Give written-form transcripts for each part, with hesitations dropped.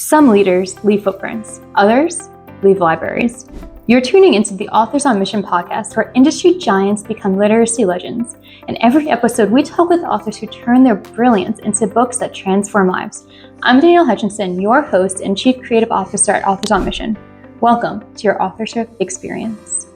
Some leaders leave footprints, others leave libraries. You're tuning into the Authors on Mission podcast, where industry giants become literacy legends. In every episode, we talk with authors who turn their brilliance into books that transform lives. I'm Danielle Hutchinson, your host and Chief Creative Officer at Authors on Mission. Welcome to your authorship experience.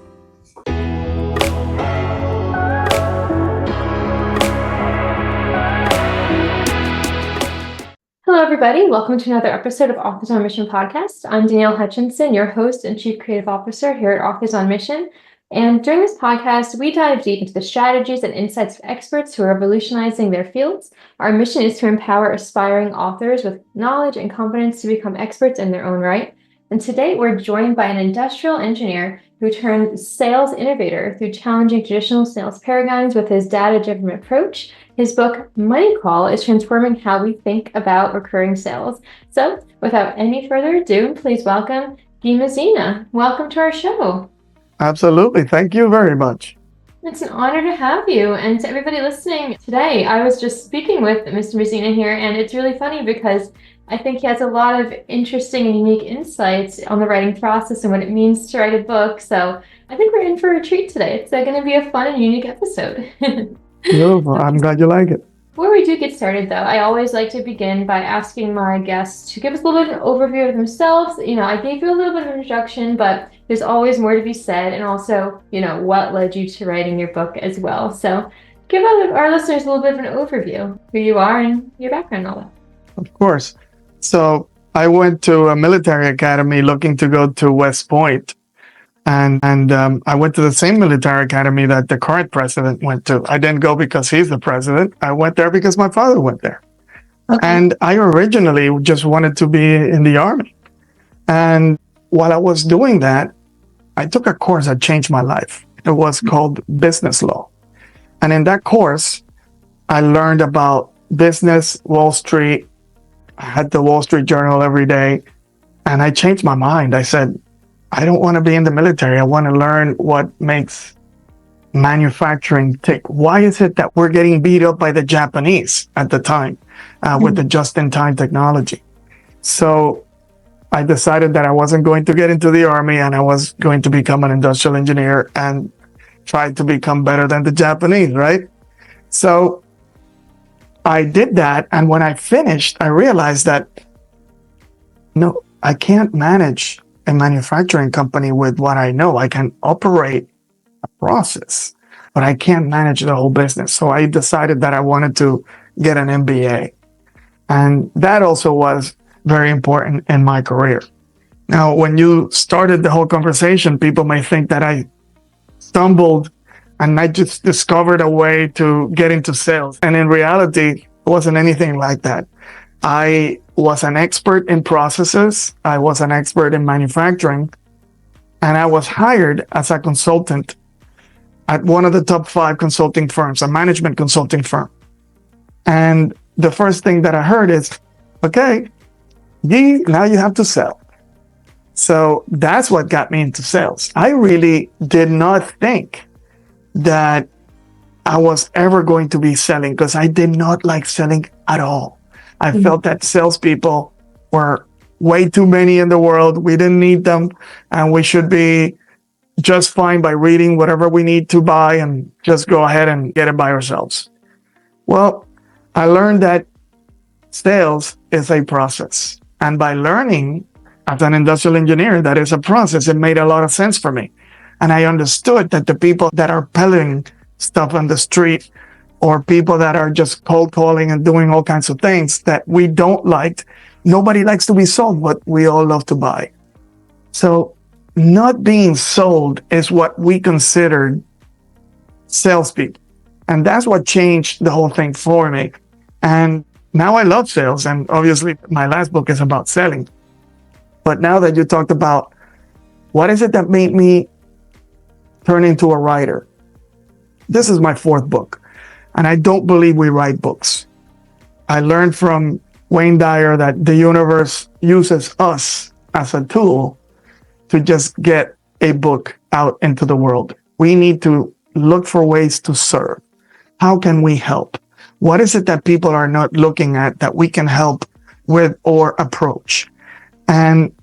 Hello, everybody. Welcome to another episode of Authors on Mission podcast. I'm Danielle Hutchinson, your host and Chief Creative Officer here at Authors on Mission. And during this podcast, we dive deep into the strategies and insights of experts who are revolutionizing their fields. Our mission is to empower aspiring authors with knowledge and confidence to become experts in their own right. And today we're joined by an industrial engineer who turned sales innovator through challenging traditional sales paradigms with his data-driven approach. His book, Money Call, is transforming how we think about recurring sales. So without any further ado, please welcome Guitze Messina. Welcome to our show. Absolutely. Thank you very much. It's an honor to have you. And to everybody listening today, I was just speaking with Mr. Messina here, and it's really funny because I think he has a lot of interesting and unique insights on the writing process and what it means to write a book. So I think we're in for a treat today. It's going to be a fun and unique episode. Beautiful. I'm glad you like it. Before we do get started, though, I always like to begin by asking my guests to give us a little bit of an overview of themselves. I gave you a little bit of an introduction, but there's always more to be said, and also, what led you to writing your book as well. So give our listeners a little bit of an overview, who you are and your background and all that. Of course. So I went to a military academy looking to go to West Point. And I went to the same military academy that the current president went to. I didn't go because he's the president. I went there because my father went there. Okay. And I originally just wanted to be in the Army. And while I was doing that, I took a course that changed my life. It was called business law. And in that course, I learned about business, Wall Street. I had the Wall Street Journal every day. And I changed my mind. I said, I don't want to be in the military. I want to learn what makes manufacturing tick. Why is it that we're getting beat up by the Japanese at the time with the just-in-time technology? So I decided that I wasn't going to get into the Army, and I was going to become an industrial engineer and try to become better than the Japanese, right? So I did that. And when I finished, I realized that, no, I can't manage a manufacturing company with what I know. I can operate a process, but I can't manage the whole business. So I decided that I wanted to get an MBA. And that also was very important in my career. Now, when you started the whole conversation, people may think that I stumbled and I just discovered a way to get into sales. And in reality, it wasn't anything like that. I was an expert in processes. I was an expert in manufacturing, and I was hired as a consultant at one of the top 5 consulting firms, a management consulting firm. And the first thing that I heard is, okay, now you have to sell. So that's what got me into sales. I really did not think that I was ever going to be selling, because I did not like selling at all. I felt that salespeople were way too many in the world. We didn't need them, and we should be just fine by reading whatever we need to buy and just go ahead and get it by ourselves. Well, I learned that sales is a process. And by learning as an industrial engineer that is a process, it made a lot of sense for me. And I understood that the people that are peddling stuff on the street, or people that are just cold calling and doing all kinds of things that we don't like. Nobody likes to be sold what we all love to buy. So not being sold is what we considered salespeople. And that's what changed the whole thing for me. And now I love sales. And obviously my last book is about selling. But now that you talked about what is it that made me turn into a writer? This is my 4th book. And I don't believe we write books. I learned from Wayne Dyer that the universe uses us as a tool to just get a book out into the world. We need to look for ways to serve. How can we help? What is it that people are not looking at that we can help with or approach? And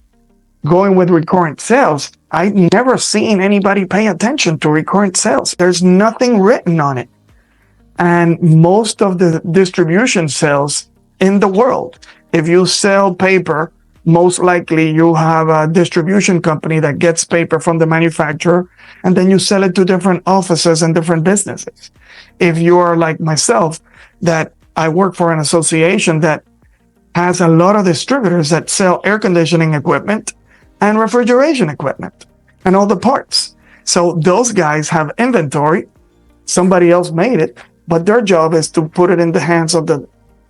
going with recurrent sales, I never seen anybody pay attention to recurrent sales. There's nothing written on it. And most of the distribution sales in the world, if you sell paper, most likely you have a distribution company that gets paper from the manufacturer, and then you sell it to different offices and different businesses. If you are like myself, that I work for an association that has a lot of distributors that sell air conditioning equipment and refrigeration equipment and all the parts. So those guys have inventory. Somebody else made it, but their job is to put it in the hands of the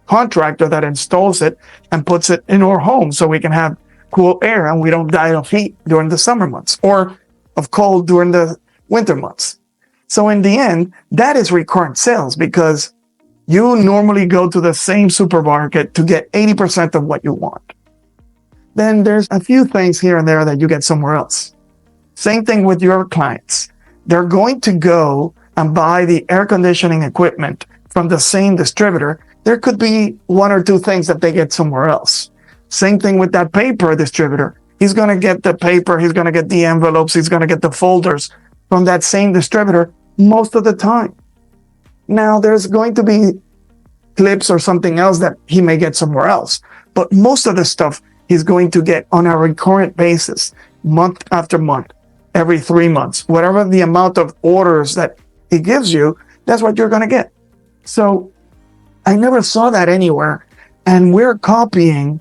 contractor that installs it and puts it in our home so we can have cool air and we don't die of heat during the summer months or of cold during the winter months. So in the end, that is recurrent sales because you normally go to the same supermarket to get 80% of what you want. Then there's a few things here and there that you get somewhere else. Same thing with your clients. They're going to go and buy the air conditioning equipment from the same distributor. There could be one or two things that they get somewhere else. Same thing with that paper distributor. He's going to get the paper, he's going to get the envelopes, he's going to get the folders from that same distributor most of the time. Now, there's going to be clips or something else that he may get somewhere else, but most of the stuff he's going to get on a recurrent basis, month after month, every 3 months, whatever the amount of orders that he gives you, that's what you're going to get. So I never saw that anywhere. And we're copying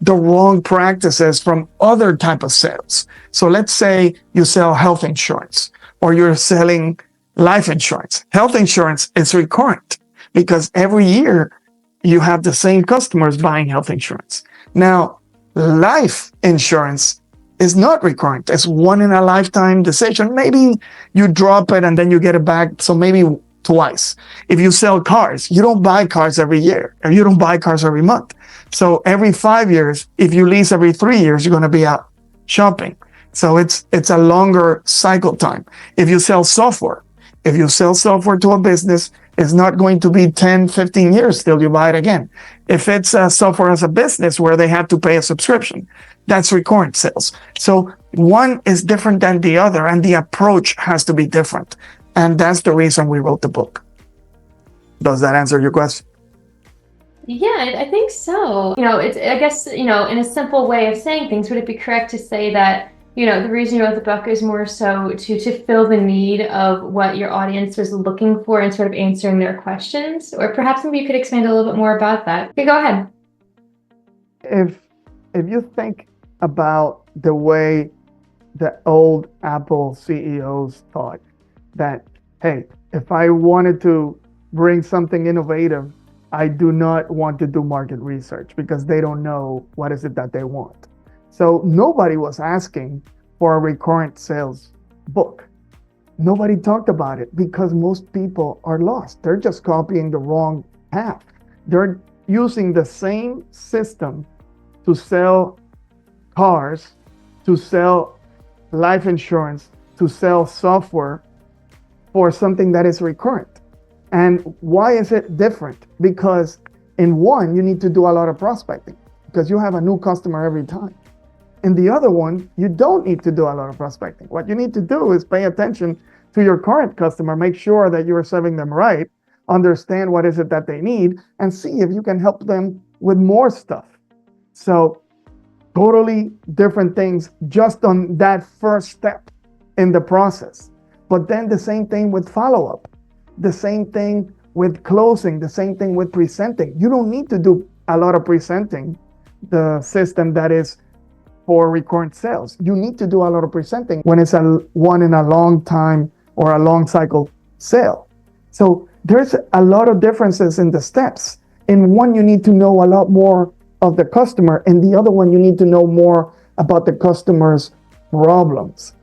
the wrong practices from other type of sales. So let's say you sell health insurance or you're selling life insurance. Health insurance is recurrent because every year you have the same customers buying health insurance. Now, life insurance is not recurrent. It's one in a lifetime decision. Maybe you drop it and then you get it back. So maybe twice. If you sell cars, you don't buy cars every year or you don't buy cars every month. So every 5 years, if you lease every 3 years, you're going to be out shopping. So it's a longer cycle time. If you sell software to a business, it's not going to be 10, 15 years till you buy it again. If it's software as a business where they have to pay a subscription, that's recurrent sales. So one is different than the other and the approach has to be different. And that's the reason we wrote the book. Does that answer your question? Yeah, I think so. It's, I guess, in a simple way of saying things, would it be correct to say that, the reason you wrote the book is more so to fill the need of what your audience was looking for and sort of answering their questions? Or perhaps maybe you could expand a little bit more about that. Okay, go ahead. If you think about the way the old Apple CEOs thought that, hey, if I wanted to bring something innovative, I do not want to do market research because they don't know what is it that they want. So nobody was asking for a recurrent sales book. Nobody talked about it because most people are lost. They're just copying the wrong path. They're using the same system to sell cars, to sell life insurance, to sell software for something that is recurrent. And why is it different? Because in one, you need to do a lot of prospecting because you have a new customer every time. In the other one, you don't need to do a lot of prospecting. What you need to do is pay attention to your current customer, make sure that you're serving them right, understand what is it that they need, and see if you can help them with more stuff. So totally different things just on that first step in the process. But then the same thing with follow-up, the same thing with closing, the same thing with presenting. You don't need to do a lot of presenting, the system that is for recurrent sales. You need to do a lot of presenting when it's one in a long time or a long cycle sale. So there's a lot of differences in the steps. In one, you need to know a lot more of the customer. In the other one, you need to know more about the customer's problems.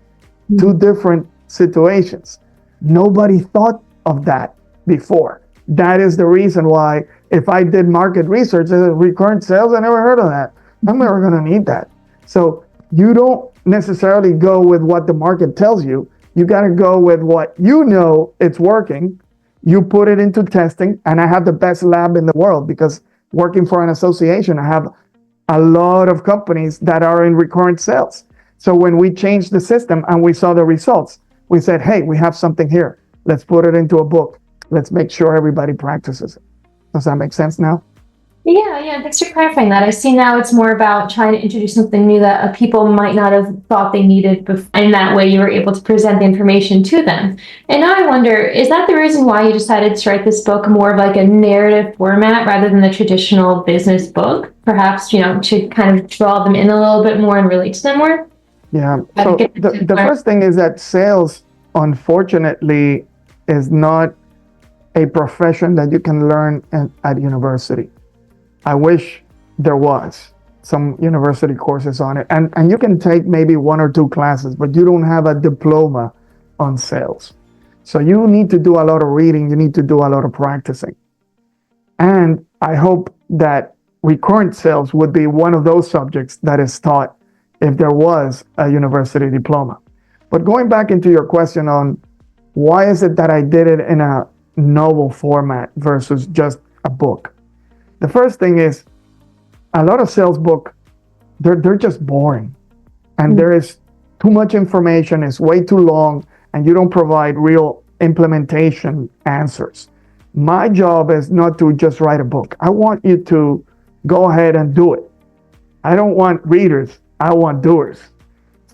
Two different situations. Nobody thought of that before. That is the reason why if I did market research, recurrent sales, I never heard of that. I'm never going to need that. So you don't necessarily go with what the market tells you. You got to go with what you know it's working. You put it into testing, and I have the best lab in the world because working for an association, I have a lot of companies that are in recurrent sales. So when we changed the system and we saw the results, we said, hey, we have something here. Let's put it into a book. Let's make sure everybody practices it. Does that make sense now? Yeah, thanks for clarifying that. I see now it's more about trying to introduce something new that people might not have thought they needed, and that way you were able to present the information to them. And now I wonder, is that the reason why you decided to write this book more of like a narrative format rather than the traditional business book? Perhaps, to kind of draw them in a little bit more and relate to them more? Yeah. So the first thing is that sales, unfortunately, is not a profession that you can learn at university. I wish there was some university courses on it. And you can take maybe 1 or 2 classes, but you don't have a diploma on sales. So you need to do a lot of reading. You need to do a lot of practicing. And I hope that recurrent sales would be one of those subjects that is taught if there was a university diploma. But going back into your question on why is it that I did it in a novel format versus just a book? The first thing is a lot of sales book, they're just boring. And there is too much information, it's way too long, and you don't provide real implementation answers. My job is not to just write a book. I want you to go ahead and do it. I don't want readers, I want doers.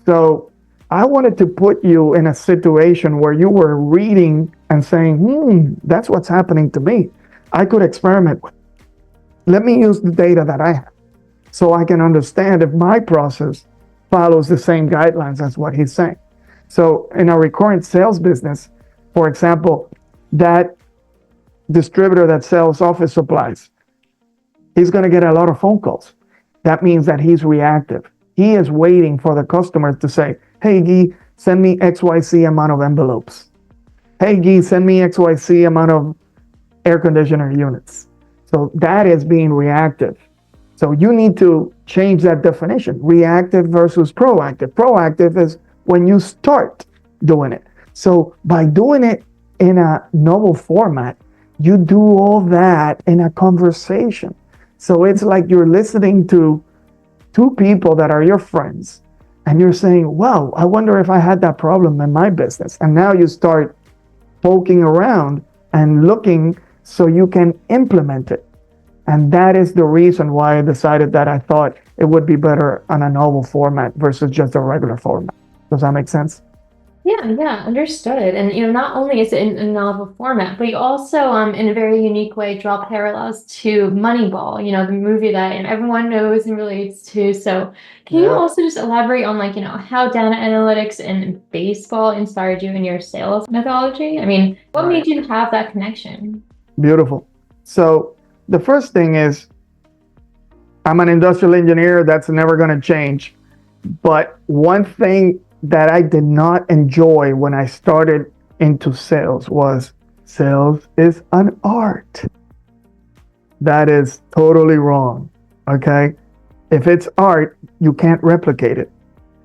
So I wanted to put you in a situation where you were reading and saying, that's what's happening to me. I could experiment with it. Let me use the data that I have so I can understand if my process follows the same guidelines as what he's saying. So in a recurrent sales business, for example, that distributor that sells office supplies, he's going to get a lot of phone calls. That means that he's reactive. He is waiting for the customer to say, hey, Guy, send me XYZ amount of envelopes. Hey, Guy, send me XYZ amount of air conditioner units. So that is being reactive. So you need to change that definition, reactive versus proactive. Proactive is when you start doing it. So by doing it in a novel format, you do all that in a conversation. So it's like you're listening to 2 people that are your friends, and you're saying, wow, I wonder if I had that problem in my business. And now you start poking around and looking so you can implement it. And that is the reason why I decided that I thought it would be better on a novel format versus just a regular format. Does that make sense? Yeah, understood. And not only is it in a novel format, but you also, in a very unique way, draw parallels to Moneyball. The movie that everyone knows and relates to. So, can you also just elaborate on how data analytics and baseball inspired you in your sales methodology? I mean, what made you have that connection? Beautiful. So the first thing is, I'm an industrial engineer. That's never going to change. But one thing that I did not enjoy when I started into sales was sales is an art. That is totally wrong. Okay? If it's art, you can't replicate it.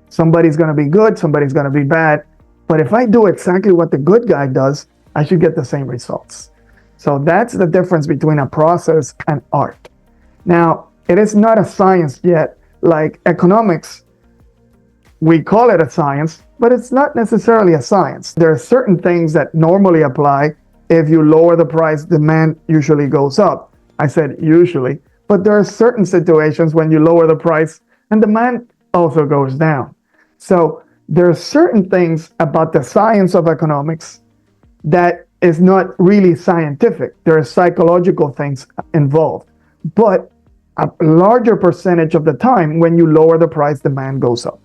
Somebody's going to be good, somebody's going to be bad. But if I do exactly what the good guy does, I should get the same results. So that's the difference between a process and art. Now, it is not a science yet. Like economics, we call it a science, but it's not necessarily a science. There are certain things that normally apply. If you lower the price, demand usually goes up. I said usually, but there are certain situations when you lower the price and demand also goes down. So there are certain things about the science of economics that is not really scientific. There are psychological things involved, but a larger percentage of the time when you lower the price, demand goes up.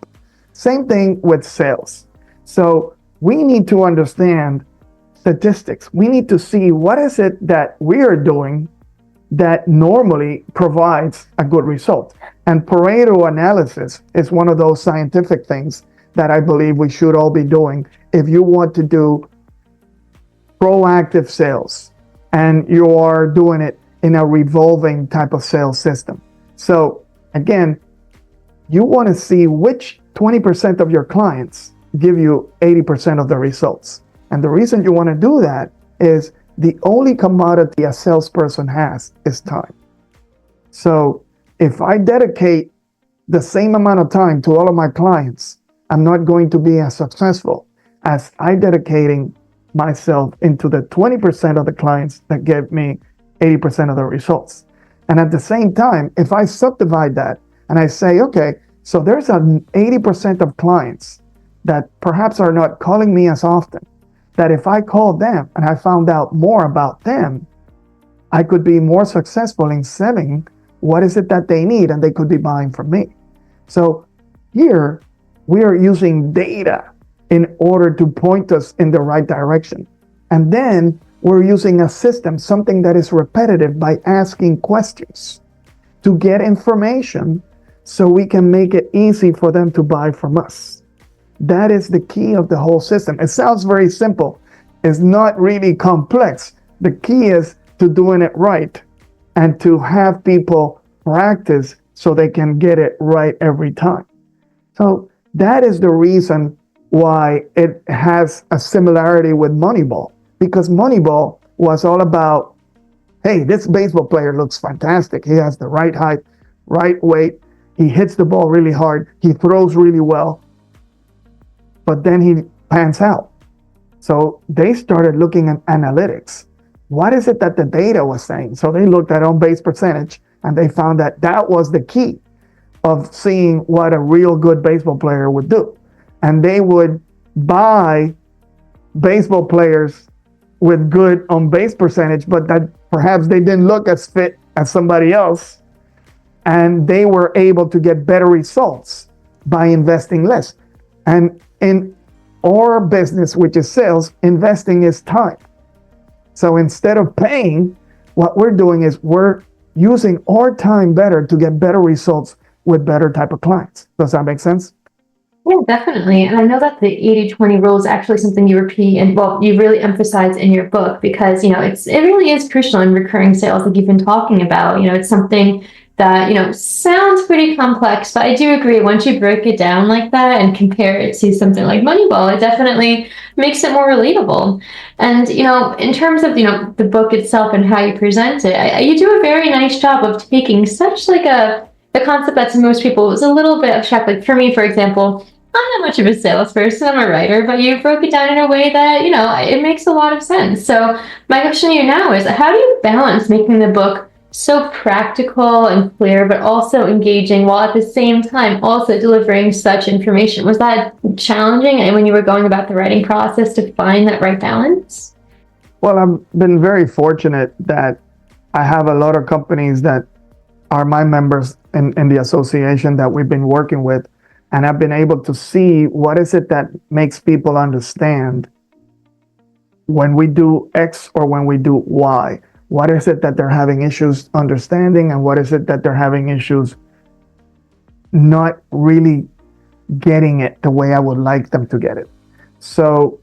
Same thing with sales. So we need to understand statistics. We need to see what is it that we are doing that normally provides a good result. And Pareto analysis is one of those scientific things that I believe we should all be doing if you want to do proactive sales and you are doing it in a revolving type of sales system. So again, you want to see which 20% of your clients give you 80% of the results. And the reason you want to do that is the only commodity a salesperson has is time. So if I dedicate the same amount of time to all of my clients, I'm not going to be as successful as I dedicating myself into the 20% of the clients that give me 80% of the results. And at the same time, if I subdivide that and I say, okay, so there's an 80% of clients that perhaps are not calling me as often, that if I called them and I found out more about them, I could be more successful in selling what is it that they need, and they could be buying from me. So here we are using data in order to point us in the right direction. And then we're using a system, something that is repetitive, by asking questions to get information so we can make it easy for them to buy from us. That is the key of the whole system. It sounds very simple. It's not really complex. The key is to doing it right and to have people practice so they can get it right every time. So that is the reason why it has a similarity with Moneyball, because Moneyball was all about, hey, this baseball player looks fantastic. He has the right height, right weight. He hits the ball really hard. He throws really well. But then he pans out. So they started looking at analytics. What is it that the data was saying? So they looked at on-base percentage, and they found that that was the key of seeing what a real good baseball player would do. And they would buy baseball players with good on-base percentage, but that perhaps they didn't look as fit as somebody else. And they were able to get better results by investing less. And in our business, which is sales, investing is time. So instead of paying, what we're doing is we're using our time better to get better results with better type of clients. Does that make sense? Yeah, definitely. And I know that the 80-20 rule is actually something you repeat and, well, you really emphasize in your book, because, it really is crucial in recurring sales, like you've been talking about. It's something that, sounds pretty complex, but I do agree, once you break it down like that and compare it to something like Moneyball, it definitely makes it more relatable. And, in terms of, the book itself and how you present it, you do a very nice job of taking such like the concept that to most people was a little bit abstract. Like for me, for example, I'm not much of a salesperson, I'm a writer, but you broke it down in a way that, it makes a lot of sense. So my question to you now is, how do you balance making the book so practical and clear, but also engaging, while at the same time also delivering such information? Was that challenging, and when you were going about the writing process, to find that right balance? Well, I've been very fortunate that I have a lot of companies that are my members in the association that we've been working with. And I've been able to see what is it that makes people understand when we do X or when we do Y. What is it that they're having issues understanding, and what is it that they're having issues not really getting it the way I would like them to get it. So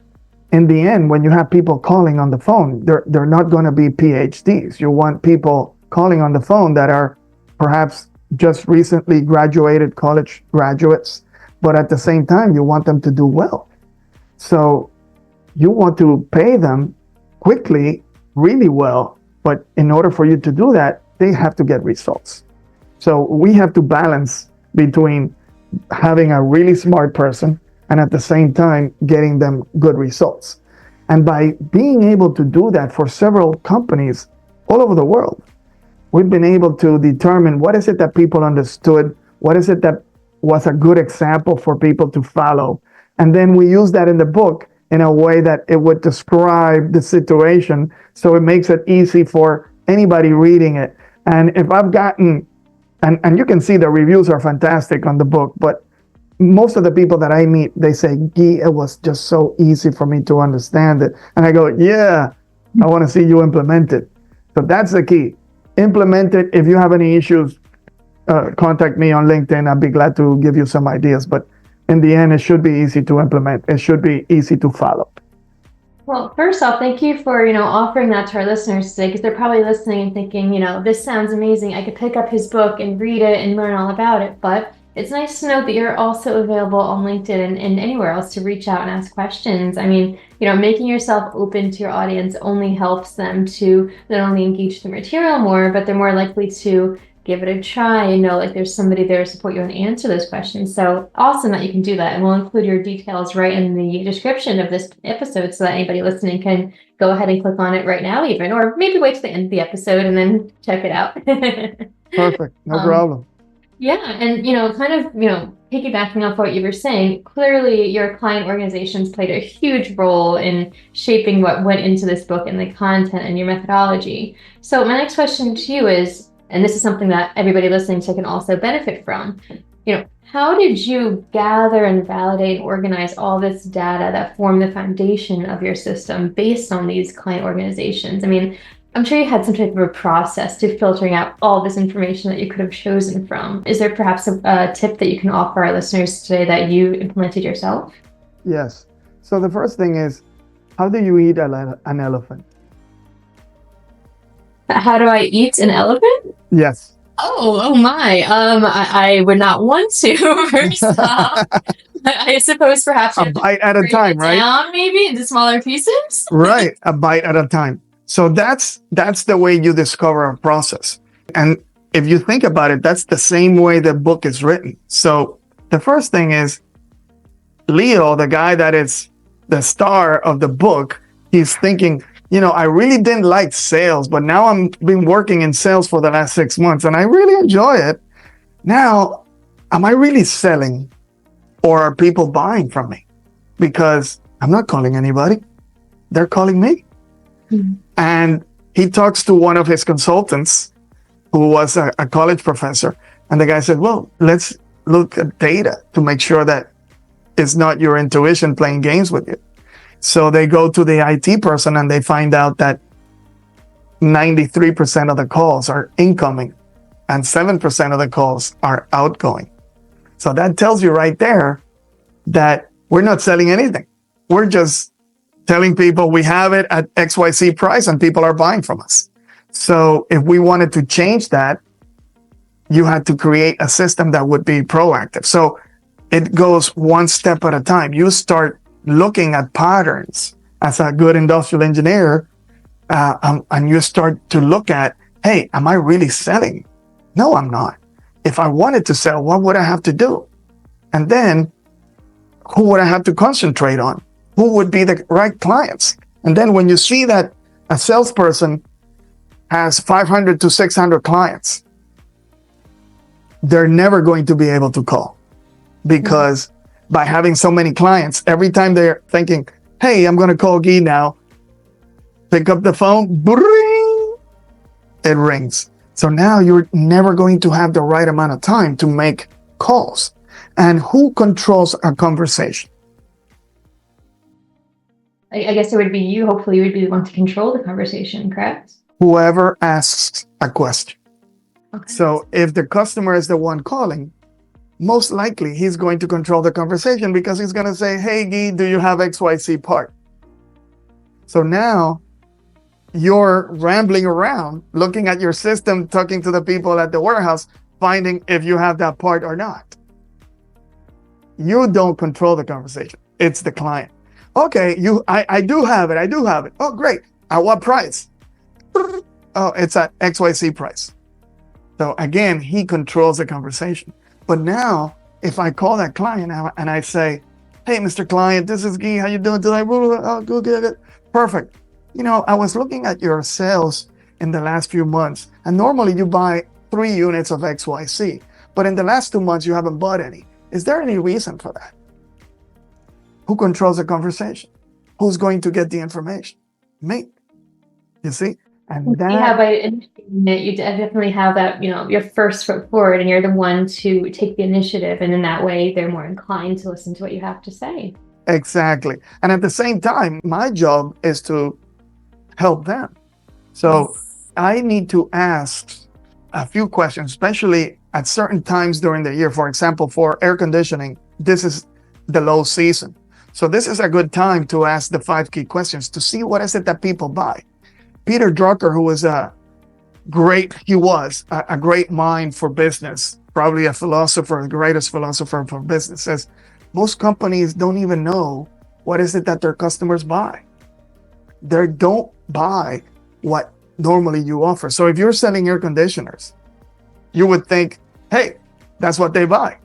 in the end, when you have people calling on the phone, they're not going to be PhDs. You want people calling on the phone that are perhaps just recently graduated college graduates, but at the same time, you want them to do well. So you want to pay them quickly, really well, but in order for you to do that, they have to get results. So we have to balance between having a really smart person and at the same time getting them good results. And by being able to do that for several companies all over the world, we've been able to determine what is it that people understood, what is it that was a good example for people to follow. And then we use that in the book in a way that it would describe the situation, so it makes it easy for anybody reading it. And if I've gotten, and you can see the reviews are fantastic on the book, but most of the people that I meet, they say, Guy, it was just so easy for me to understand it. And I go, yeah, I want to see you implement it. So that's the key. Implement it. If you have any issues, contact me on LinkedIn. I'd be glad to give you some ideas. But in the end, it should be easy to implement. It should be easy to follow. Well, first off, thank you for, offering that to our listeners today, because they're probably listening and thinking, this sounds amazing. I could pick up his book and read it and learn all about it. But it's nice to know that you're also available on LinkedIn and anywhere else to reach out and ask questions. I mean, making yourself open to your audience only helps them to not only engage the material more, but they're more likely to give it a try, like there's somebody there to support you and answer those questions. So awesome that you can do that. And we'll include your details right in the description of this episode so that anybody listening can go ahead and click on it right now even, or maybe wait to the end of the episode and then check it out. Perfect. No problem. Yeah. And, kind of, piggybacking off what you were saying, clearly your client organizations played a huge role in shaping what went into this book and the content and your methodology. So my next question to you is, and this is something that everybody listening to can also benefit from, how did you gather and validate and organize all this data that formed the foundation of your system based on these client organizations? I mean, I'm sure you had some type of a process to filtering out all this information that you could have chosen from. Is there perhaps a tip that you can offer our listeners today that you implemented yourself? Yes. So the first thing is, how do you eat an elephant? How do I eat an elephant? Yes. Oh my. I would not want to. First off, I suppose perhaps a bite at a time, right? Down maybe into smaller pieces. Right, a bite at a time. So that's the way you discover a process. And if you think about it, that's the same way the book is written. So the first thing is, Leo, the guy that is the star of the book, he's thinking, I really didn't like sales, but now I'm been working in sales for the last 6 months and I really enjoy it. Now, am I really selling, or are people buying from me? Because I'm not calling anybody. They're calling me. Mm-hmm. And he talks to one of his consultants who was a college professor. And the guy said, well, let's look at data to make sure that it's not your intuition playing games with you. So they go to the IT person and they find out that 93% of the calls are incoming and 7% of the calls are outgoing. So that tells you right there that we're not selling anything. We're just telling people we have it at XYZ price and people are buying from us. So if we wanted to change that, you had to create a system that would be proactive. So it goes one step at a time. You start looking at patterns as a good industrial engineer, and you start to look at, hey, am I really selling? No, I'm not. If I wanted to sell, what would I have to do? And then who would I have to concentrate on? Who would be the right clients? And then when you see that a salesperson has 500 to 600 clients, they're never going to be able to call, because by having so many clients, every time they're thinking, hey, I'm going to call Guy now, pick up the phone, bring, it rings. So now you're never going to have the right amount of time to make calls. And who controls a conversation? I guess it would be you. Hopefully you would be the one to control the conversation, correct? Whoever asks a question. Okay. So if the customer is the one calling, most likely he's going to control the conversation, because he's going to say, hey, Guy, do you have XYZ part? So now you're rambling around, looking at your system, talking to the people at the warehouse, finding if you have that part or not. You don't control the conversation. It's the client. Okay, I do have it. I do have it. Oh, great. At what price? Oh, it's at XYZ price. So again, he controls the conversation. But now, if I call that client and I say, hey, Mr. Client, this is Guy. How you doing today? Oh, good. Perfect. I was looking at your sales in the last few months, and normally you buy 3 units of XYZ, but in the last 2 months, you haven't bought any. Is there any reason for that? Who controls the conversation? Who's going to get the information? Me. You see? And that, by initiating it, you definitely have that, your first foot forward, and you're the one to take the initiative. And in that way, they're more inclined to listen to what you have to say. Exactly. And at the same time, my job is to help them. So I need to ask a few questions, especially at certain times during the year. For example, for air conditioning, this is the low season. So this is a good time to ask the 5 key questions to see what is it that people buy. Peter Drucker, who was a great mind for business, probably a philosopher, the greatest philosopher for business, says most companies don't even know what is it that their customers buy. They don't buy what normally you offer. So if you're selling air conditioners, you would think, hey, that's what they buy.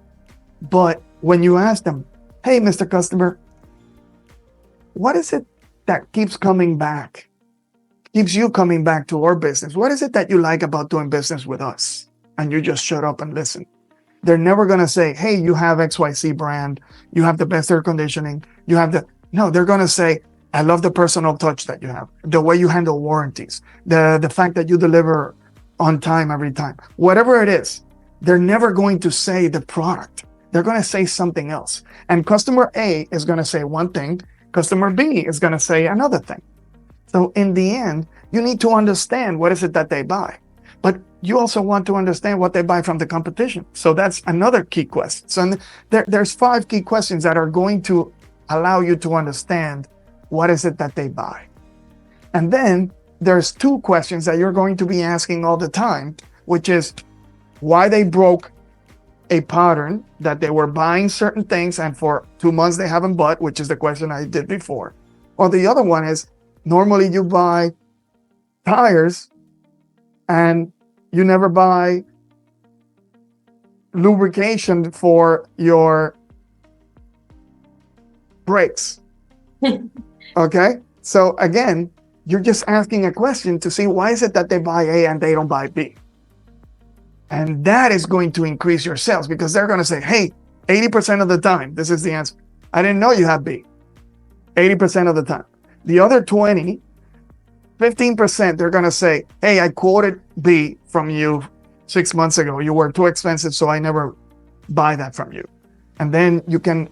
But when you ask them, hey, Mr. Customer, what is it that keeps coming back, keeps you coming back to our business? What is it that you like about doing business with us? And you just shut up and listen. They're never going to say, hey, you have XYZ brand, you have the best air conditioning, you have the, no, they're going to say, I love the personal touch that you have, the way you handle warranties, the fact that you deliver on time every time, whatever it is. They're never going to say the product. They're going to say something else. And customer A is going to say one thing, customer B is going to say another thing. So in the end, you need to understand what is it that they buy. But you also want to understand what they buy from the competition. So that's another key question. So there's 5 key questions that are going to allow you to understand what is it that they buy. And then there's 2 questions that you're going to be asking all the time, which is why they broke a pattern that they were buying certain things and for 2 months they haven't bought, which is the question I did before. Or the other one is, normally you buy tires and you never buy lubrication for your brakes. Okay? So again, you're just asking a question to see why is it that they buy A and they don't buy B. And that is going to increase your sales because they're going to say, hey, 80% of the time, this is the answer. I didn't know you had B. 80% of the time. The other 20, 15%, they're going to say, hey, I quoted B from you 6 months ago. You were too expensive, so I never buy that from you. And then you can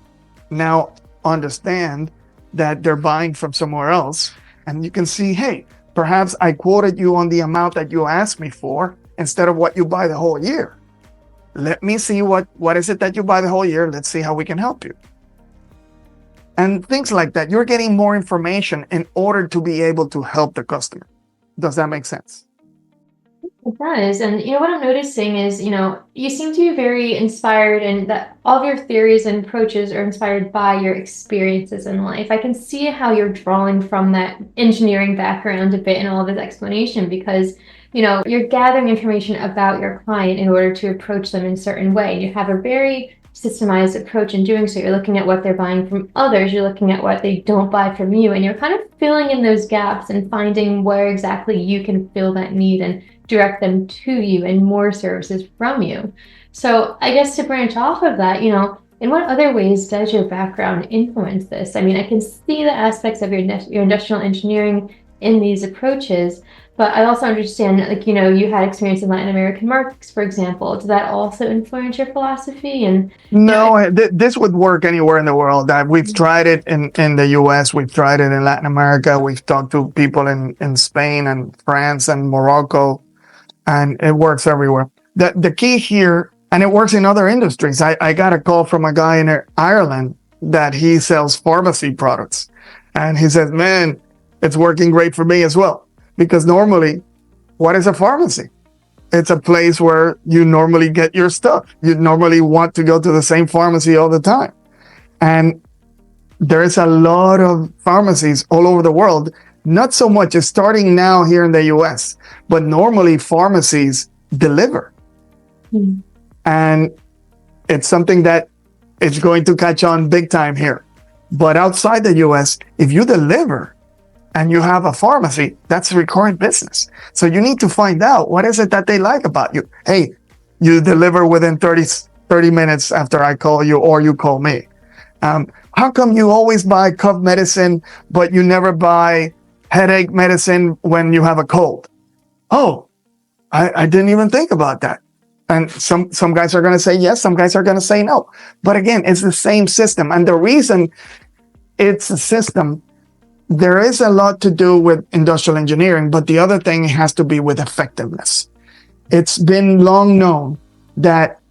now understand that they're buying from somewhere else. And you can see, hey, perhaps I quoted you on the amount that you asked me for instead of what you buy the whole year. Let me see what is it that you buy the whole year. Let's see how we can help you. And things like that. You're getting more information in order to be able to help the customer. Does that make sense? It does. And what I'm noticing is, you seem to be very inspired and that all of your theories and approaches are inspired by your experiences in life. I can see how you're drawing from that engineering background a bit in all of this explanation because, you're gathering information about your client in order to approach them in a certain way. And you have a very systemized approach in doing so. You're looking at what they're buying from others, you're looking at what they don't buy from you, and you're kind of filling in those gaps and finding where exactly you can fill that need and direct them to you and more services from you. So I guess to branch off of that, in what other ways does your background influence this? I mean, I can see the aspects of your industrial engineering in these approaches, but I also understand, you had experience in Latin American markets, for example. Does that also influence your philosophy? And no, this would work anywhere in the world. We've tried it in the US, we've tried it in Latin America, we've talked to people in Spain and France and Morocco, and it works everywhere. The key here, and it works in other industries. I got a call from a guy in Ireland that he sells pharmacy products. And he says, man, it's working great for me as well. Because normally, what is a pharmacy? It's a place where you normally get your stuff. You normally want to go to the same pharmacy all the time. And there's a lot of pharmacies all over the world. Not so much, it's starting now here in the US, but normally pharmacies deliver. Mm-hmm. And it's something that is going to catch on big time here. But outside the US, if you deliver and you have a pharmacy, that's a recurrent business. So you need to find out what is it that they like about you. Hey, you deliver within 30 minutes after I call you or you call me. How come you always buy cough medicine, but you never buy headache medicine when you have a cold? Oh, I didn't even think about that. And some guys are going to say yes, some guys are going to say no. But again, it's the same system. And the reason it's a system, there is a lot to do with industrial engineering, but the other thing has to be with effectiveness. It's been long known that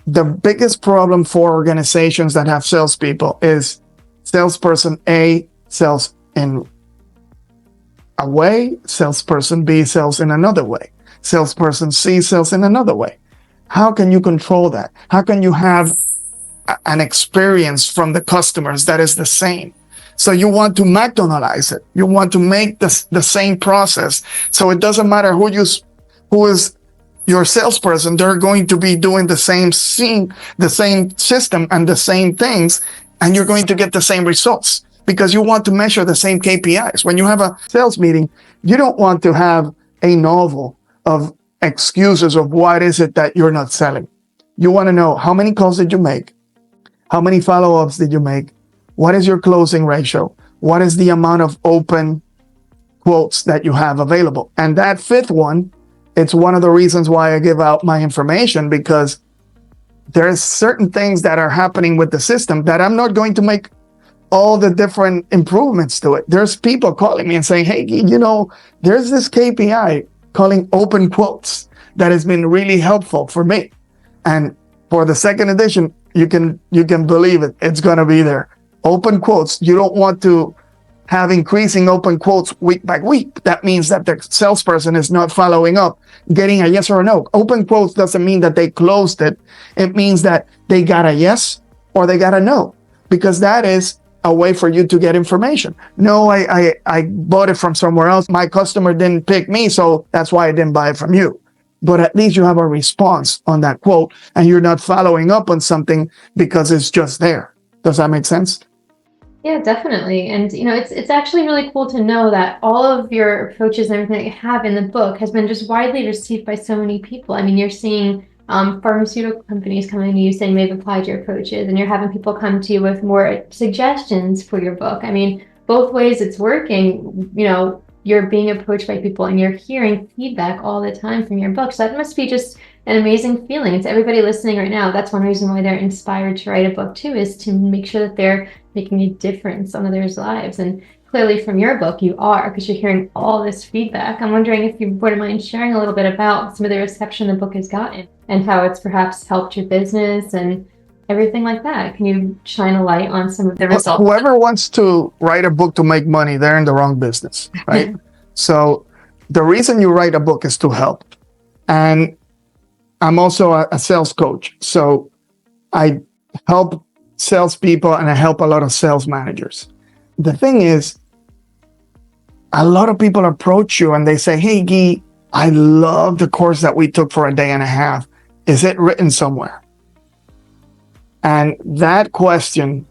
the biggest problem for organizations that have salespeople is salesperson A sells in a way, salesperson B sells in another way, salesperson C sells in another way. How can you control that? How can you have an experience from the customers that is the same? So you want to McDonaldize it. You want to make the same process. So it doesn't matter who is your salesperson, they're going to be doing the same scene, the same system and the same things, and you're going to get the same results because you want to measure the same KPIs. When you have a sales meeting, you don't want to have a novel of excuses of what is it that you're not selling. You want to know how many calls did you make? How many follow-ups did you make? What is your closing ratio? What is the amount of open quotes that you have available? And that fifth one, it's one of the reasons why I give out my information, because there's certain things that are happening with the system that I'm not going to make all the different improvements to it. There's people calling me and saying, hey, there's this KPI calling open quotes that has been really helpful for me. And for the second edition, you can believe it, it's going to be there. Open quotes, you don't want to have increasing open quotes week by week. That means that the salesperson is not following up, getting a yes or a no. Open quotes doesn't mean that they closed it. It means that they got a yes or they got a no, because that is a way for you to get information. No, I bought it from somewhere else. My customer didn't pick me, so that's why I didn't buy it from you. But at least you have a response on that quote and you're not following up on something because it's just there. Does that make sense? Yeah, definitely. And it's actually really cool to know that all of your approaches and everything that you have in the book has been just widely received by so many people. I mean, you're seeing pharmaceutical companies coming to you saying they've applied your approaches, and you're having people come to you with more suggestions for your book. I mean, both ways it's working. You're being approached by people and you're hearing feedback all the time from your book. So that must be just an amazing feeling. And to everybody listening right now, that's one reason why they're inspired to write a book too, is to make sure that they're making a difference on others' lives. And clearly from your book, you are, because you're hearing all this feedback. I'm wondering if you wouldn't mind sharing a little bit about some of the reception the book has gotten and how it's perhaps helped your business and everything like that. Can you shine a light on some of the results? Whoever wants to write a book to make money, they're in the wrong business, right? So the reason you write a book is to help. And I'm also a sales coach. So I help salespeople and I help a lot of sales managers. The thing is, a lot of people approach you and they say, hey, Guy, I love the course that we took for a day and a half. Is it written somewhere? And that question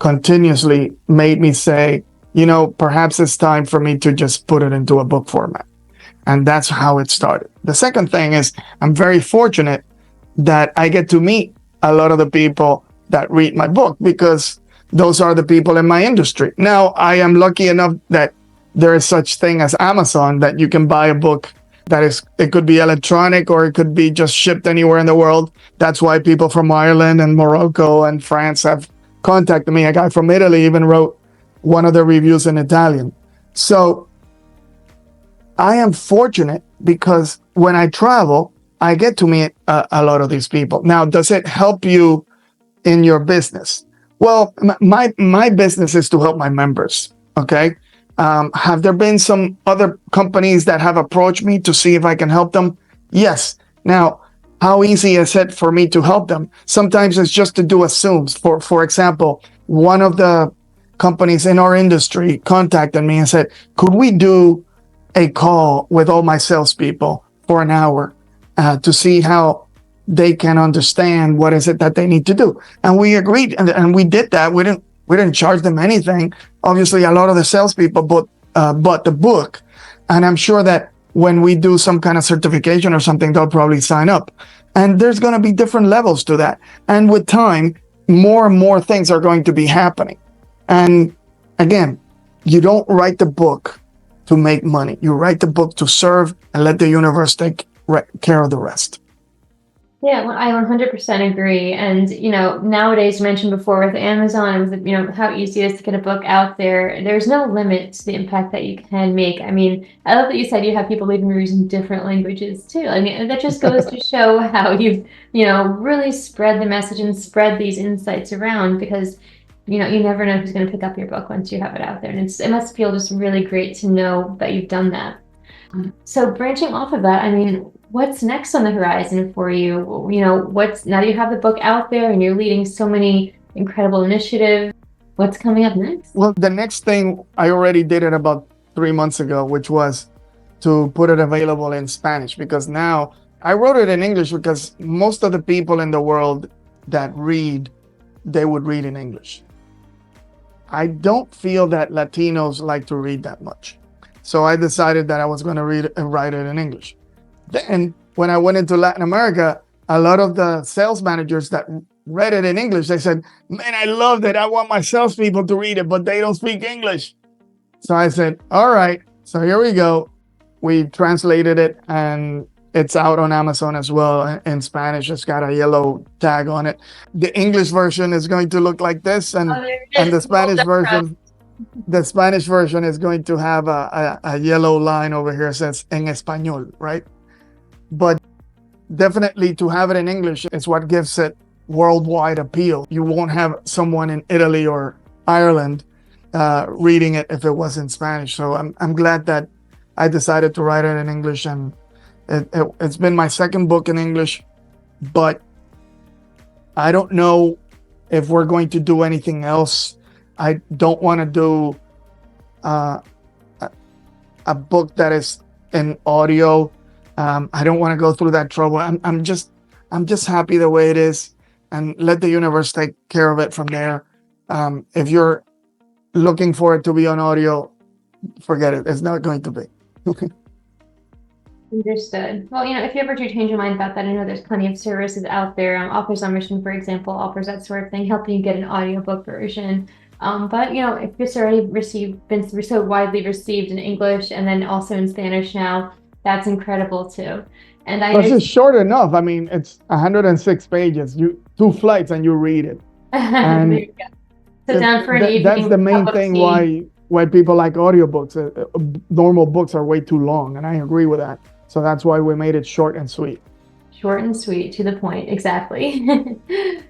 continuously made me say, perhaps it's time for me to just put it into a book format. And that's how it started. The second thing is, I'm very fortunate that I get to meet a lot of the people that read my book, because those are the people in my industry. Now, I am lucky enough that there is such thing as Amazon, that you can buy a book it could be electronic or it could be just shipped anywhere in the world. That's why people from Ireland and Morocco and France have contacted me. A guy from Italy even wrote one of the reviews in Italian. So I am fortunate because when I travel, I get to meet a lot of these people. Now, does it help you in your business? Well, my business is to help my members. Okay. Have there been some other companies that have approached me to see if I can help them? Yes. Now, how easy is it for me to help them? Sometimes it's just to do assumes. For example, one of the companies in our industry contacted me and said, could we do a call with all my salespeople for an hour to see how they can understand what is it that they need to do? And we agreed, and we did that. We didn't charge them anything. Obviously, a lot of the salespeople bought the book, and I'm sure that when we do some kind of certification or something, they'll probably sign up. And there's going to be different levels to that. And with time, more and more things are going to be happening. And again, you don't write the book to make money. You write the book to serve and let the universe take care of the rest. Yeah, well, I 100% agree. And, nowadays, you mentioned before with Amazon, with, how easy it is to get a book out there. There's no limit to the impact that you can make. I mean, I love that you said you have people leaving reviews in different languages too. I mean, that just goes to show how you've, really spread the message and spread these insights around, because, you never know who's going to pick up your book once you have it out there. And it must feel just really great to know that you've done that. So branching off of that, I mean, what's next on the horizon for you? Now that you have the book out there and you're leading so many incredible initiatives, what's coming up next? Well, the next thing, I already did it about 3 months ago, which was to put it available in Spanish, because now I wrote it in English because most of the people in the world that read, they would read in English. I don't feel that Latinos like to read that much. So I decided that I was going to read and write it in English. Then when I went into Latin America, a lot of the sales managers that read it in English, they said, man, I love it. I want my salespeople to read it, but they don't speak English. So I said, all right, so here we go. We translated it and it's out on Amazon as well in Spanish. It's got a yellow tag on it. The English version is going to look like this, and the Spanish version is going to have a yellow line over here that says en español, right? But definitely to have it in English is what gives it worldwide appeal. You won't have someone in Italy or Ireland reading it if it was in Spanish. So I'm glad that I decided to write it in English, and it's been my second book in English, but I don't know if we're going to do anything else. I don't want to do a book that is in audio. I don't want to go through that trouble. I'm just happy the way it is, and let the universe take care of it from there. If you're looking for it to be on audio, forget it. It's not going to be. Understood. Well, if you ever do change your mind about that, I know there's plenty of services out there. Authors on Mission, for example, offers that sort of thing, helping you get an audiobook version. But if it's already been so widely received in English and then also in Spanish now, that's incredible too. And It's just short enough. I mean, it's 106 pages. 2 flights and you read it. And there you go. Sit down for an evening. That's the main thing why people like audiobooks. Normal books are way too long, and I agree with that. So that's why we made it short and sweet. Short and sweet, to the point, exactly.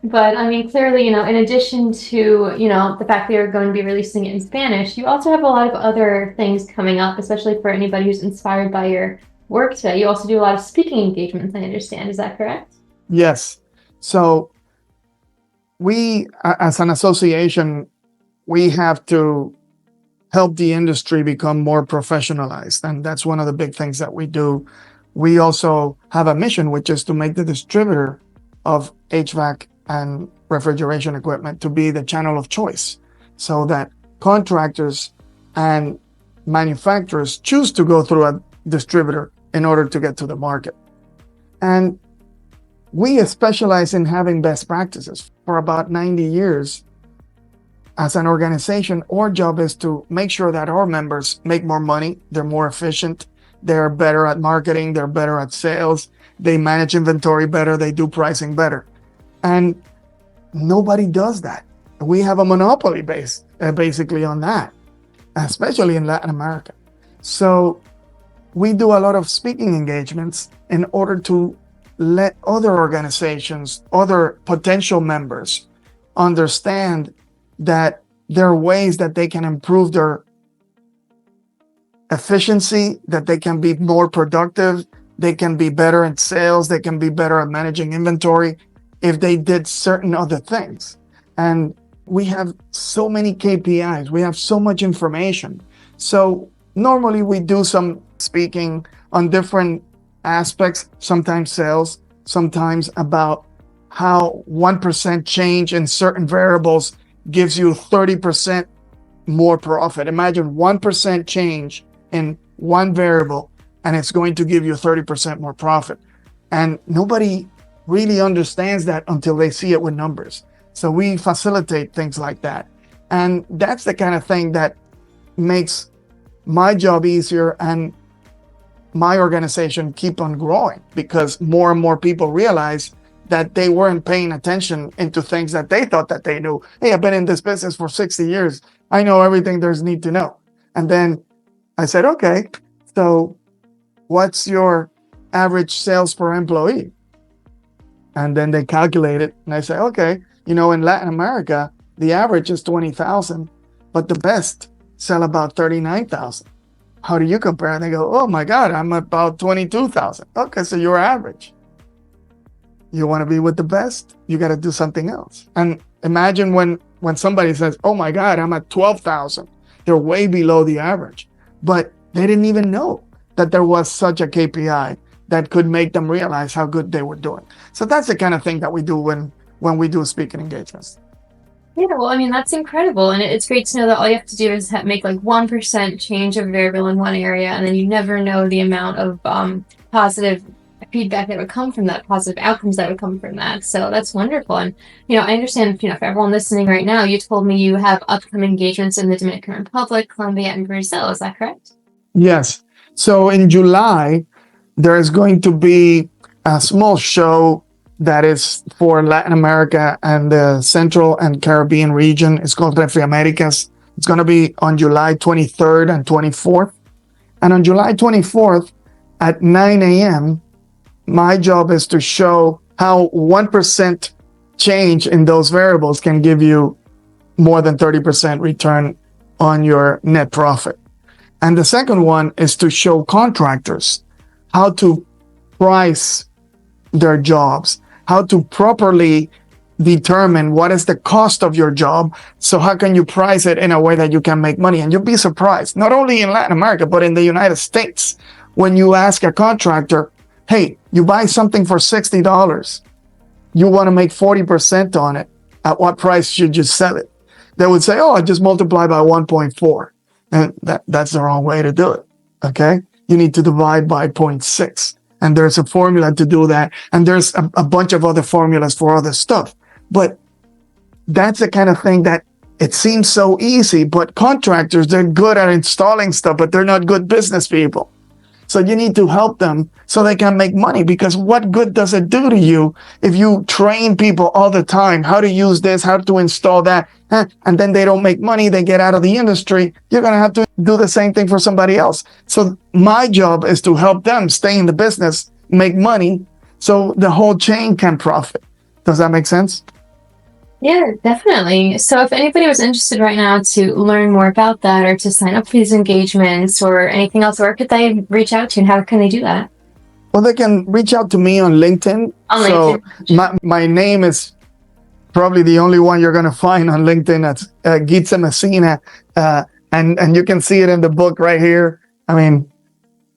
But I mean, clearly, in addition to, the fact that you're going to be releasing it in Spanish, you also have a lot of other things coming up, especially for anybody who's inspired by your work today. You also do a lot of speaking engagements, I understand. Is that correct? Yes. So we, as an association, we have to help the industry become more professionalized. And that's one of the big things that we do. We also have a mission, which is to make the distributor of HVAC and refrigeration equipment to be the channel of choice, so that contractors and manufacturers choose to go through a distributor in order to get to the market. And we specialize in having best practices. For about 90 years, as an organization, our job is to make sure that our members make more money, they're more efficient, they're better at marketing, they're better at sales, they manage inventory better, they do pricing better. And nobody does that. We have a monopoly basically on that, especially in Latin America. So we do a lot of speaking engagements in order to let other organizations, other potential members understand that there are ways that they can improve their efficiency, that they can be more productive, they can be better at sales, they can be better at managing inventory if they did certain other things. And we have so many KPIs, we have so much information. So normally we do some speaking on different aspects, sometimes sales, sometimes about how 1% change in certain variables gives you 30% more profit. Imagine 1% change in one variable, and it's going to give you 30% more profit. And nobody really understands that until they see it with numbers. So we facilitate things like that. And that's the kind of thing that makes my job easier and my organization keep on growing, because more and more people realize that they weren't paying attention into things that they thought that they knew. Hey, I've been in this business for 60 years. I know everything there's need to know. And then I said, okay, so what's your average sales per employee? And then they calculate it. And I say, okay, in Latin America, the average is 20,000, but the best sell about 39,000. How do you compare? And they go, oh my God, I'm about 22,000. Okay, so you're average. You want to be with the best, you got to do something else. And imagine when somebody says, oh my God, I'm at 12,000. They're way below the average. But they didn't even know that there was such a KPI that could make them realize how good they were doing. So that's the kind of thing that we do when we do speaking engagements. Yeah, well, I mean, that's incredible. And it's great to know that all you have to do is make like 1% change of a variable in one area, and then you never know the amount of positive feedback that would come from that, positive outcomes that would come from that. So that's wonderful. And, I understand, for everyone listening right now, you told me you have upcoming engagements in the Dominican Republic, Colombia, and Brazil. Is that correct? Yes. So in July, there is going to be a small show that is for Latin America and the Central and Caribbean region. It's called Refri Americas. It's going to be on July 23rd and 24th. And on July 24th at 9 a.m., my job is to show how 1% change in those variables can give you more than 30% return on your net profit. And the second one is to show contractors how to price their jobs, how to properly determine what is the cost of your job. So how can you price it in a way that you can make money? And you'll be surprised, not only in Latin America, but in the United States, when you ask a contractor, hey, you buy something for $60, you want to make 40% on it. At what price should you sell it? They would say, oh, I just multiply by 1.4. And that's the wrong way to do it. Okay. You need to divide by 0.6. And there's a formula to do that. And there's a bunch of other formulas for other stuff. But that's the kind of thing that it seems so easy, but contractors, they're good at installing stuff, but they're not good business people. So you need to help them so they can make money, because what good does it do to you if you train people all the time how to use this, how to install that, and then they don't make money, they get out of the industry? You're going to have to do the same thing for somebody else. So my job is to help them stay in the business, make money, so the whole chain can profit. Does that make sense? Yeah, definitely. So if anybody was interested right now to learn more about that, or to sign up for these engagements or anything else, where could they reach out to, and how can they do that? Well, they can reach out to me on LinkedIn. On LinkedIn. My name is probably the only one you're going to find on LinkedIn. That's Guitze Messina. And you can see it in the book right here. I mean,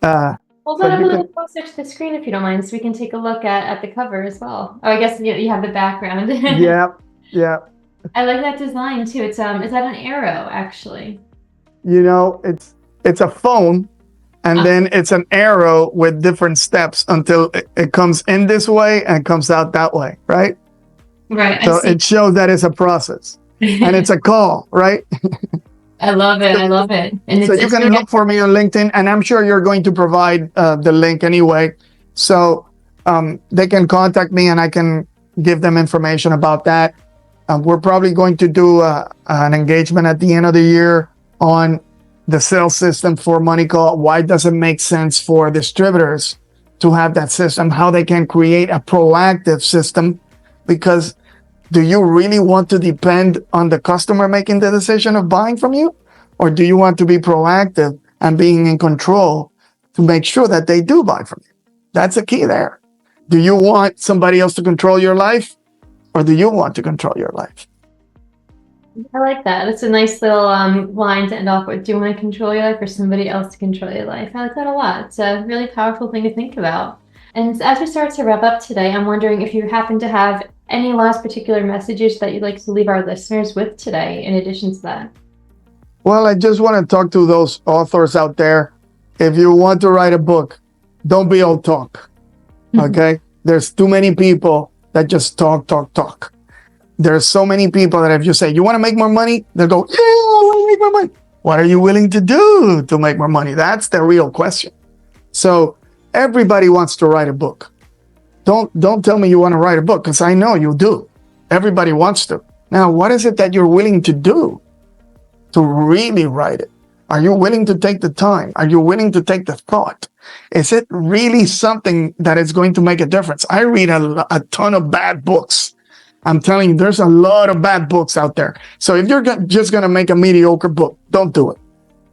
hold that up a little closer to the screen if you don't mind, so we can take a look at the cover as well. Oh, I guess you have the background. Yeah. I like that design too. It's is that an arrow actually? It's a phone, and then it's an arrow with different steps until it comes in this way and comes out that way, right? Right. So it shows that it's a process, and it's a call, right? I love it. I love it. And so you can look for me on LinkedIn, and I'm sure you're going to provide the link anyway. So they can contact me, and I can give them information about that. We're probably going to do an engagement at the end of the year on the sales system for money call. Why does it make sense for distributors to have that system? How they can create a proactive system? Because do you really want to depend on the customer making the decision of buying from you? Or do you want to be proactive and being in control to make sure that they do buy from you? That's the key there. Do you want somebody else to control your life? Or do you want to control your life? I like that. That's a nice little line to end off with. Do you want to control your life, or somebody else to control your life? I like that a lot. It's a really powerful thing to think about. And as we start to wrap up today, I'm wondering if you happen to have any last particular messages that you'd like to leave our listeners with today, in addition to that. Well, I just want to talk to those authors out there. If you want to write a book, don't be all talk. Okay? There's too many people that just talk. There's so many people that if you say, you want to make more money? They'll go, yeah, I want to make more money. What are you willing to do to make more money? That's the real question. So everybody wants to write a book. Don't tell me you want to write a book, because I know you do. Everybody wants to. Now, what is it that you're willing to do to really write it? Are you willing to take the time? Are you willing to take the thought? Is it really something that is going to make a difference? I read a ton of bad books. I'm telling you, there's a lot of bad books out there. So if you're just going to make a mediocre book, don't do it.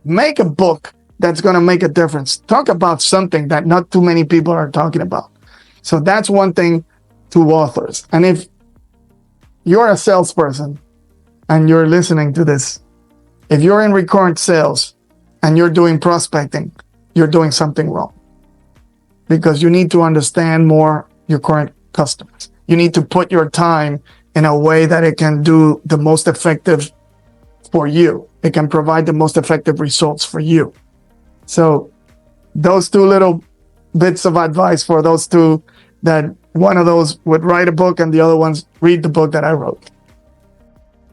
Make a book that's going to make a difference. Talk about something that not too many people are talking about. So that's one thing to authors. And if you're a salesperson and you're listening to this, if you're in recurrent sales and you're doing prospecting, you're doing something wrong. because you need to understand more your current customers. You need to put your time in a way that it can do the most effective for you. It can provide the most effective results for you. So those two little bits of advice for those two, that one of those would write a book and the other one's read the book that I wrote.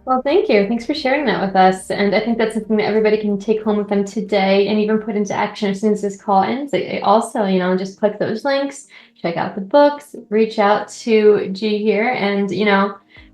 Well, thank you. Thanks for sharing that with us. And I think that's something that everybody can take home with them today and even put into action as soon as this call ends. Also, just click those links, check out the books, reach out to G here, and,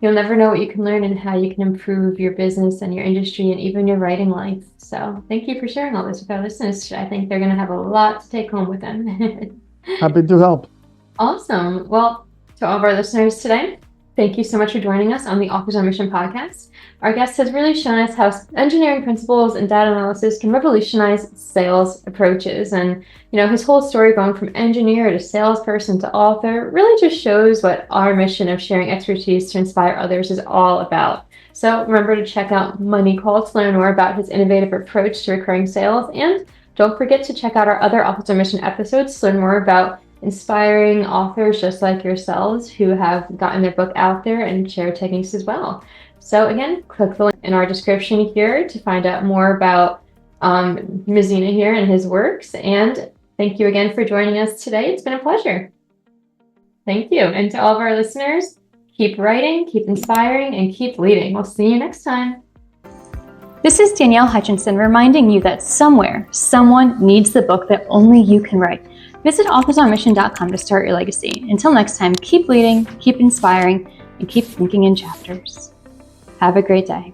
you'll never know what you can learn and how you can improve your business and your industry and even your writing life. So thank you for sharing all this with our listeners. I think they're going to have a lot to take home with them. Happy to help. Awesome. Well, to all of our listeners today, thank you so much for joining us on the Authors on Mission podcast. Our guest has really shown us how engineering principles and data analysis can revolutionize sales approaches. And, his whole story going from engineer to salesperson to author really just shows what our mission of sharing expertise to inspire others is all about. So remember to check out Money Call to learn more about his innovative approach to recurring sales. And don't forget to check out our other Authors on Mission episodes to learn more about inspiring authors just like yourselves who have gotten their book out there and share techniques as well. So again, click the link in our description here to find out more about Messina here and his works. And thank you again for joining us today. It's been a pleasure. Thank you. And to all of our listeners, keep writing, keep inspiring, and keep leading. We'll see you next time. This is Danielle Hutchinson reminding you that somewhere, someone needs the book that only you can write. Visit authorsonmission.com to start your legacy. Until next time, keep leading, keep inspiring, and keep thinking in chapters. Have a great day.